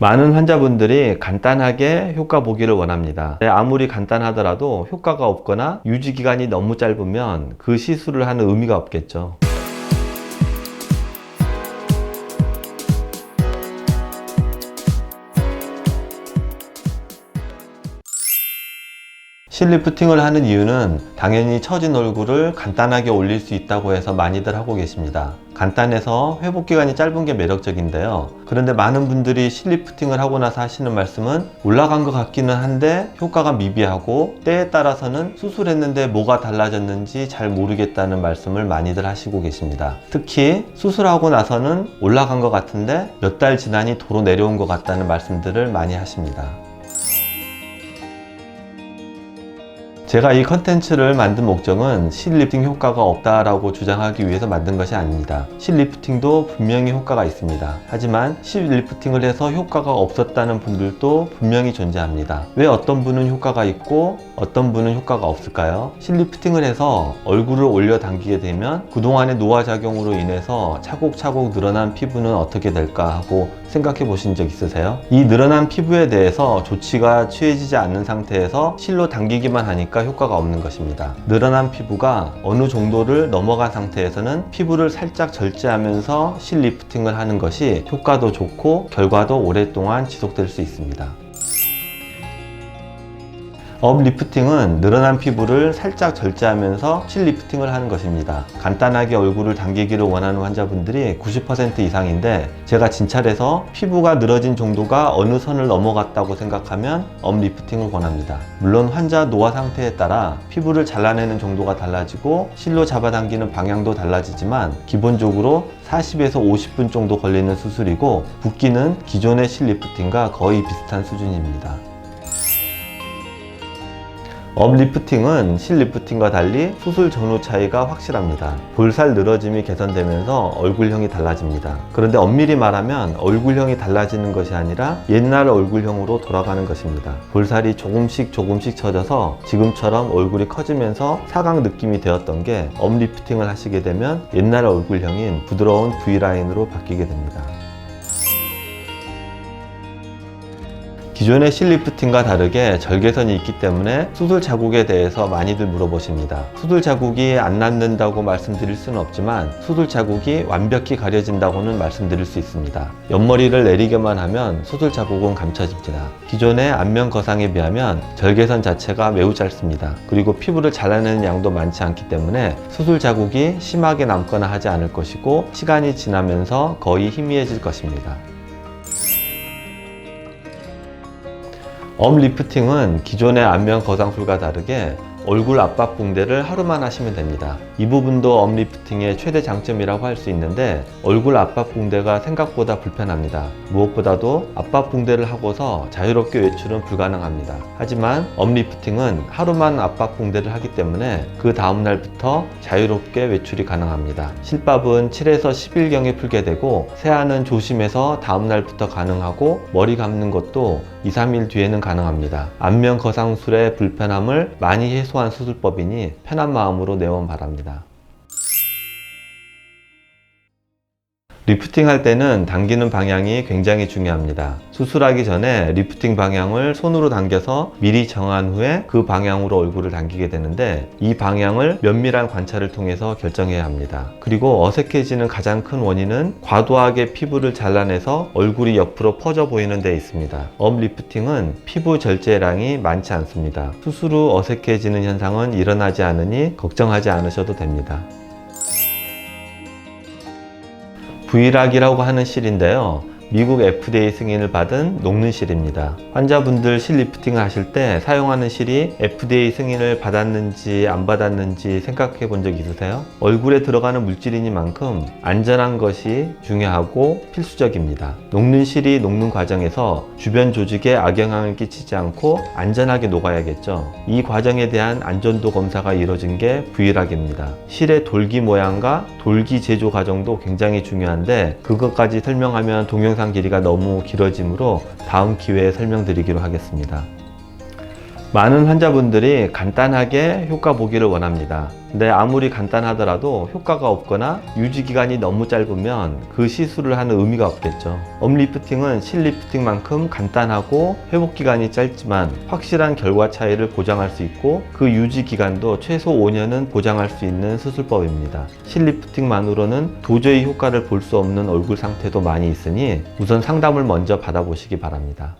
많은 환자분들이 간단하게 효과 보기를 원합니다. 아무리 간단하더라도 효과가 없거나 유지기간이 너무 짧으면 그 시술을 하는 의미가 없겠죠. 실리프팅을 하는 이유는 당연히 처진 얼굴을 간단하게 올릴 수 있다고 해서 많이들 하고 계십니다. 간단해서 회복기간이 짧은 게 매력적인데요. 그런데 많은 분들이 실리프팅을 하고 나서 하시는 말씀은 올라간 것 같기는 한데 효과가 미비하고 때에 따라서는 수술했는데 뭐가 달라졌는지 잘 모르겠다는 말씀을 많이들 하시고 계십니다. 특히 수술하고 나서는 올라간 것 같은데 몇 달 지나니 도로 내려온 것 같다는 말씀들을 많이 하십니다. 제가 이 컨텐츠를 만든 목적은 실리프팅 효과가 없다라고 주장하기 위해서 만든 것이 아닙니다. 실리프팅도 분명히 효과가 있습니다. 하지만 실리프팅을 해서 효과가 없었다는 분들도 분명히 존재합니다. 왜 어떤 분은 효과가 있고 어떤 분은 효과가 없을까요? 실리프팅을 해서 얼굴을 올려 당기게 되면 그동안의 노화작용으로 인해서 차곡차곡 늘어난 피부는 어떻게 될까 하고 생각해 보신 적 있으세요? 이 늘어난 피부에 대해서 조치가 취해지지 않는 상태에서 실로 당기기만 하니까 효과가 없는 것입니다. 늘어난 피부가 어느 정도를 넘어간 상태에서는 피부를 살짝 절제하면서 실리프팅을 하는 것이 효과도 좋고 결과도 오랫동안 지속될 수 있습니다. 업리프팅은 늘어난 피부를 살짝 절제하면서 실리프팅을 하는 것입니다. 간단하게 얼굴을 당기기를 원하는 환자분들이 90% 이상인데 제가 진찰해서 피부가 늘어진 정도가 어느 선을 넘어갔다고 생각하면 업리프팅을 권합니다. 물론 환자 노화 상태에 따라 피부를 잘라내는 정도가 달라지고 실로 잡아당기는 방향도 달라지지만 기본적으로 40에서 50분 정도 걸리는 수술이고 붓기는 기존의 실리프팅과 거의 비슷한 수준입니다. 업리프팅은 실리프팅과 달리 수술 전후 차이가 확실합니다. 볼살 늘어짐이 개선되면서 얼굴형이 달라집니다. 그런데 엄밀히 말하면 얼굴형이 달라지는 것이 아니라 옛날 얼굴형으로 돌아가는 것입니다. 볼살이 조금씩 처져서 지금처럼 얼굴이 커지면서 사각 느낌이 되었던 게 업리프팅을 하시게 되면 옛날 얼굴형인 부드러운 V라인으로 바뀌게 됩니다. 기존의 실리프팅과 다르게 절개선이 있기 때문에 수술 자국에 대해서 많이들 물어보십니다. 수술 자국이 안 낫는다고 말씀드릴 수는 없지만 수술 자국이 완벽히 가려진다고는 말씀드릴 수 있습니다. 옆머리를 내리게만 하면 수술 자국은 감춰집니다. 기존의 안면 거상에 비하면 절개선 자체가 매우 짧습니다. 그리고 피부를 잘라내는 양도 많지 않기 때문에 수술 자국이 심하게 남거나 하지 않을 것이고 시간이 지나면서 거의 희미해질 것입니다. 업리프팅은 기존의 안면 거상술과 다르게 얼굴 압박 붕대를 하루만 하시면 됩니다. 이 부분도 업리프팅의 최대 장점이라고 할 수 있는데 얼굴 압박 붕대가 생각보다 불편합니다. 무엇보다도 압박 붕대를 하고서 자유롭게 외출은 불가능합니다. 하지만 업리프팅은 하루만 압박 붕대를 하기 때문에 그 다음날부터 자유롭게 외출이 가능합니다. 실밥은 7에서 10일경에 풀게 되고 세안은 조심해서 다음날부터 가능하고 머리 감는 것도 2, 3일 뒤에는 가능합니다. 안면 거상술의 불편함을 많이 해소한 수술법이니 편한 마음으로 내원 바랍니다. 리프팅 할 때는 당기는 방향이 굉장히 중요합니다. 수술하기 전에 리프팅 방향을 손으로 당겨서 미리 정한 후에 그 방향으로 얼굴을 당기게 되는데 이 방향을 면밀한 관찰을 통해서 결정해야 합니다. 그리고 어색해지는 가장 큰 원인은 과도하게 피부를 잘라내서 얼굴이 옆으로 퍼져 보이는 데 있습니다. 업리프팅은 피부 절제량이 많지 않습니다. 수술 후 어색해지는 현상은 일어나지 않으니 걱정하지 않으셔도 됩니다. V락이라고 하는 실인데요. 미국 FDA 승인을 받은 녹는 실입니다. 환자분들 실리프팅을 하실 때 사용하는 실이 FDA 승인을 받았는지 안 받았는지 생각해 본 적 있으세요? 얼굴에 들어가는 물질이니만큼 안전한 것이 중요하고 필수적입니다. 녹는 실이 녹는 과정에서 주변 조직에 악영향을 끼치지 않고 안전하게 녹아야겠죠. 이 과정에 대한 안전도 검사가 이루어진 게 V락입니다. 실의 돌기 모양과 돌기 제조 과정도 굉장히 중요한데 그것까지 설명하면 동영상 길이가 너무 길어지므로 다음 기회에 설명드리기로 하겠습니다. 많은 환자분들이 간단하게 효과 보기를 원합니다. 근데 아무리 간단하더라도 효과가 없거나 유지기간이 너무 짧으면 그 시술을 하는 의미가 없겠죠. 업리프팅은 실리프팅만큼 간단하고 회복기간이 짧지만 확실한 결과 차이를 보장할 수 있고 그 유지기간도 최소 5년은 보장할 수 있는 수술법입니다. 실리프팅만으로는 도저히 효과를 볼 수 없는 얼굴 상태도 많이 있으니 우선 상담을 먼저 받아보시기 바랍니다.